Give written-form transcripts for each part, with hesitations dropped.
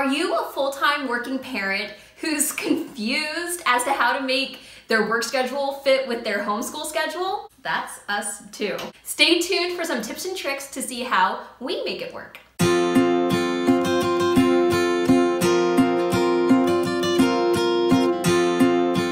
Are you a full-time working parent who's confused as to how to make their work schedule fit with their homeschool schedule? That's us too. Stay tuned for some tips and tricks to see how we make it work.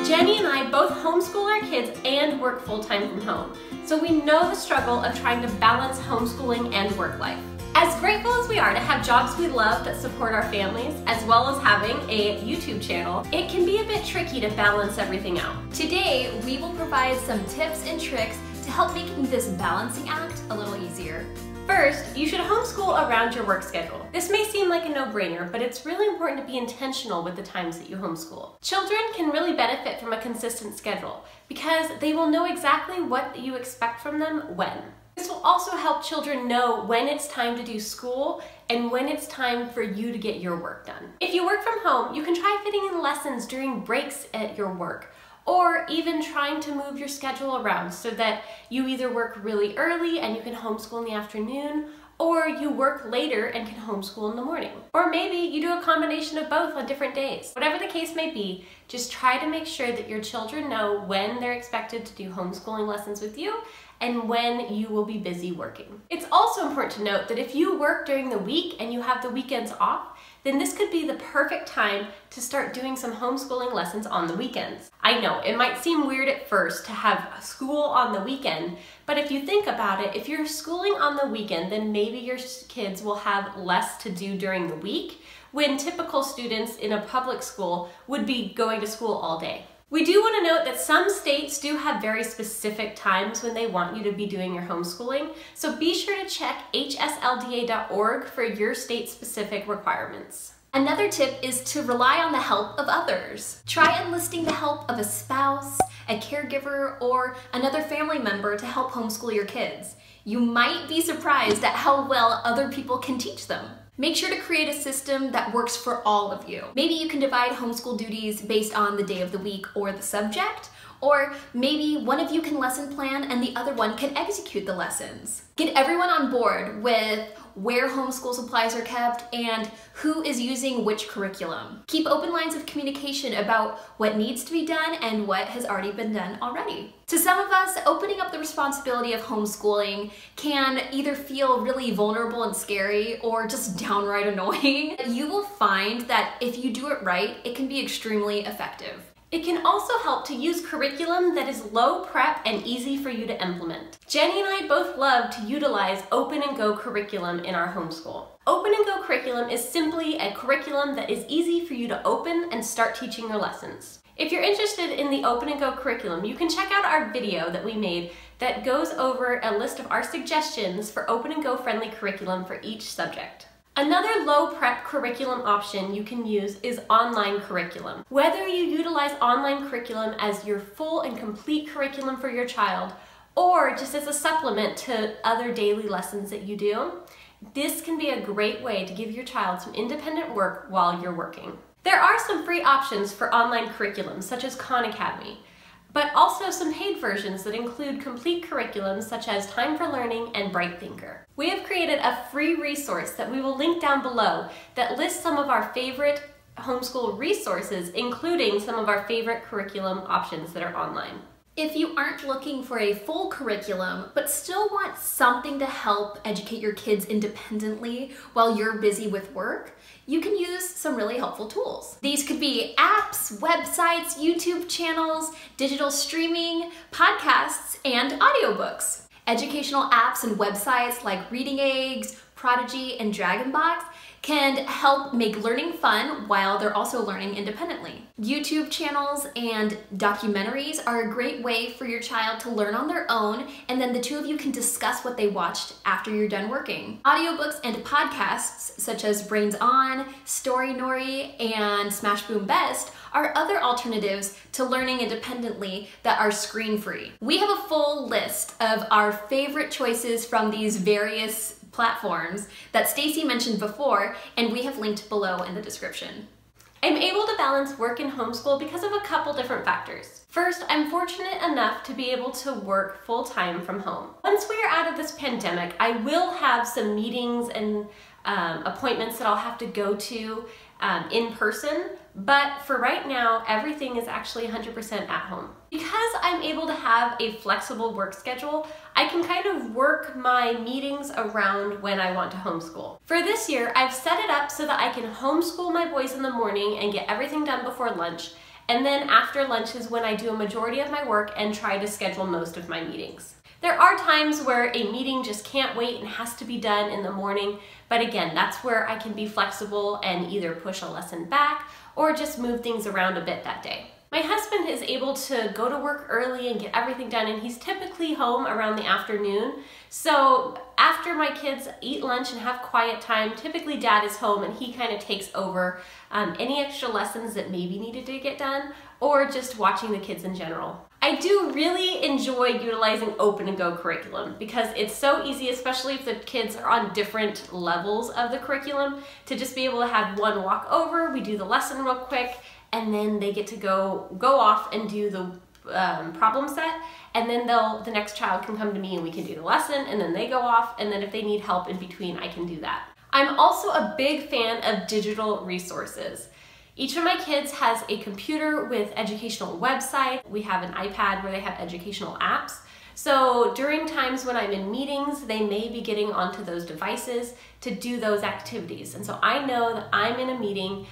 Jenny and I both homeschool our kids and work full-time from home, so we know the struggle of trying to balance homeschooling and work life. As grateful as we are to have jobs we love that support our families, as well as having a YouTube channel, it can be a bit tricky to balance everything out. Today, we will provide some tips and tricks to help making this balancing act a little easier. First, you should homeschool around your work schedule. This may seem like a no-brainer, but it's really important to be intentional with the times that you homeschool. Children can really benefit from a consistent schedule because they will know exactly what you expect from them when. This will also help children know when it's time to do school and when it's time for you to get your work done. If you work from home, you can try fitting in lessons during breaks at your work, or even trying to move your schedule around so that you either work really early and you can homeschool in the afternoon, or you work later and can homeschool in the morning. Or maybe you do a combination of both on different days. Whatever the case may be, just try to make sure that your children know when they're expected to do homeschooling lessons with you and when you will be busy working. It's also important to note that if you work during the week and you have the weekends off, then this could be the perfect time to start doing some homeschooling lessons on the weekends. I know, it might seem weird at first to have school on the weekend, but if you think about it, if you're schooling on the weekend, then maybe your kids will have less to do during the week, when typical students in a public school would be going to school all day. We do want to note that some states do have very specific times when they want you to be doing your homeschooling, so be sure to check hslda.org for your state-specific requirements. Another tip is to rely on the help of others. Try enlisting the help of a spouse, a caregiver, or another family member to help homeschool your kids. You might be surprised at how well other people can teach them. Make sure to create a system that works for all of you. Maybe you can divide homeschool duties based on the day of the week or the subject, or maybe one of you can lesson plan and the other one can execute the lessons. Get everyone on board with where homeschool supplies are kept and who is using which curriculum. Keep open lines of communication about what needs to be done and what has already been done already. To some of us, opening up the responsibility of homeschooling can either feel really vulnerable and scary or just downright annoying. You will find that if you do it right, it can be extremely effective. It can also help to use curriculum that is low prep and easy for you to implement. Jenny and I both love to utilize Open and Go curriculum in our homeschool. Open and Go curriculum is simply a curriculum that is easy for you to open and start teaching your lessons. If you're interested in the Open and Go curriculum, you can check out our video that we made that goes over a list of our suggestions for Open and Go friendly curriculum for each subject. Another low prep curriculum option you can use is online curriculum. Whether you utilize online curriculum as your full and complete curriculum for your child, or just as a supplement to other daily lessons that you do, this can be a great way to give your child some independent work while you're working. There are some free options for online curriculum, such as Khan Academy, but also some paid versions that include complete curriculums such as Time for Learning and Bright Thinker. We have created a free resource that we will link down below that lists some of our favorite homeschool resources, including some of our favorite curriculum options that are online. If you aren't looking for a full curriculum, but still want something to help educate your kids independently while you're busy with work, you can use some really helpful tools. These could be apps, websites, YouTube channels, digital streaming, podcasts, and audiobooks. Educational apps and websites like Reading Eggs, Prodigy, and Dragonbox can help make learning fun while they're also learning independently. YouTube channels and documentaries are a great way for your child to learn on their own, and then the two of you can discuss what they watched after you're done working. Audiobooks and podcasts such as Brains On, Story Nori, and Smash Boom Best are other alternatives to learning independently that are screen-free. We have a full list of our favorite choices from these various platforms that Stacey mentioned before, and we have linked below in the description. I'm able to balance work and homeschool because of a couple different factors. First, I'm fortunate enough to be able to work full-time from home. Once we are out of this pandemic, I will have some meetings and appointments that I'll have to go to in person, but for right now, everything is actually 100% at home. Because I'm able to have a flexible work schedule, I can kind of work my meetings around when I want to homeschool. For this year, I've set it up so that I can homeschool my boys in the morning and get everything done before lunch, and then after lunch is when I do a majority of my work and try to schedule most of my meetings. There are times where a meeting just can't wait and has to be done in the morning, but again, that's where I can be flexible and either push a lesson back or just move things around a bit that day. My husband is able to go to work early and get everything done, and he's typically home around the afternoon. So after my kids eat lunch and have quiet time, typically Dad is home and he kind of takes over any extra lessons that maybe needed to get done or just watching the kids in general. I do really enjoy utilizing open and go curriculum because it's so easy, especially if the kids are on different levels of the curriculum, to just be able to have one walk over, we do the lesson real quick, and then they get to go off and do the problem set, and then the next child can come to me and we can do the lesson, and then they go off, and then if they need help in between, I can do that. I'm also a big fan of digital resources. Each of my kids has a computer with educational website. We have an iPad where they have educational apps. So during times when I'm in meetings, they may be getting onto those devices to do those activities. And so I know that I'm in a meeting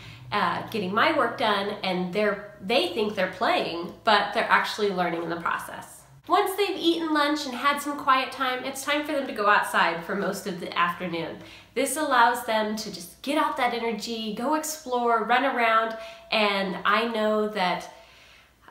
getting my work done, and they think they're playing, but they're actually learning in the process. Once they've eaten lunch and had some quiet time, it's time for them to go outside for most of the afternoon. This allows them to just get out that energy, go explore, run around, and I know that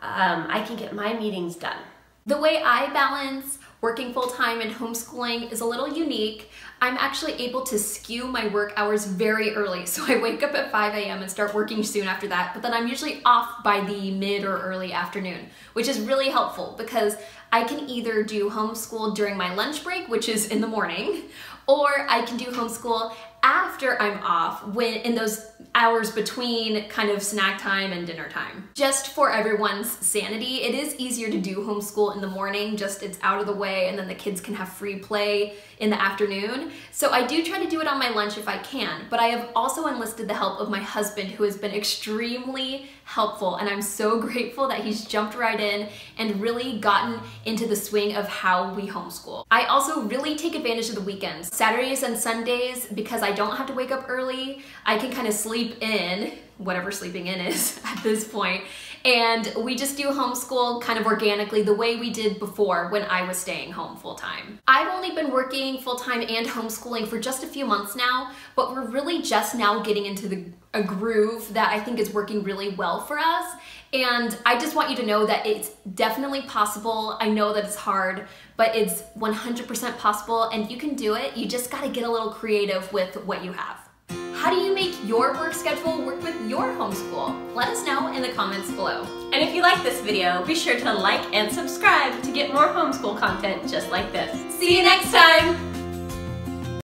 I can get my meetings done. The way I balance working full-time and homeschooling is a little unique. I'm actually able to skew my work hours very early. So I wake up at 5 a.m. and start working soon after that, but then I'm usually off by the mid or early afternoon, which is really helpful because I can either do homeschool during my lunch break, which is in the morning, or I can do homeschool after I'm off, in those hours between kind of snack time and dinner time. Just for everyone's sanity, it is easier to do homeschool in the morning, just it's out of the way, and then the kids can have free play in the afternoon. So I do try to do it on my lunch if I can, but I have also enlisted the help of my husband, who has been extremely helpful, and I'm so grateful that he's jumped right in and really gotten into the swing of how we homeschool. I also really take advantage of the weekends. Saturdays and Sundays, because I don't have to wake up early, I can kind of sleep in, whatever sleeping in is at this point, and we just do homeschool kind of organically the way we did before when I was staying home full-time. I've only been working full-time and homeschooling for just a few months now, but we're really just now getting into a groove that I think is working really well for us. And I just want you to know that it's definitely possible. I know that it's hard, but it's 100% possible, and you can do it. You just gotta get a little creative with what you have. How do you make your work schedule work with your homeschool? Let us know in the comments below. And if you like this video, be sure to like and subscribe to get more homeschool content just like this. See you next time!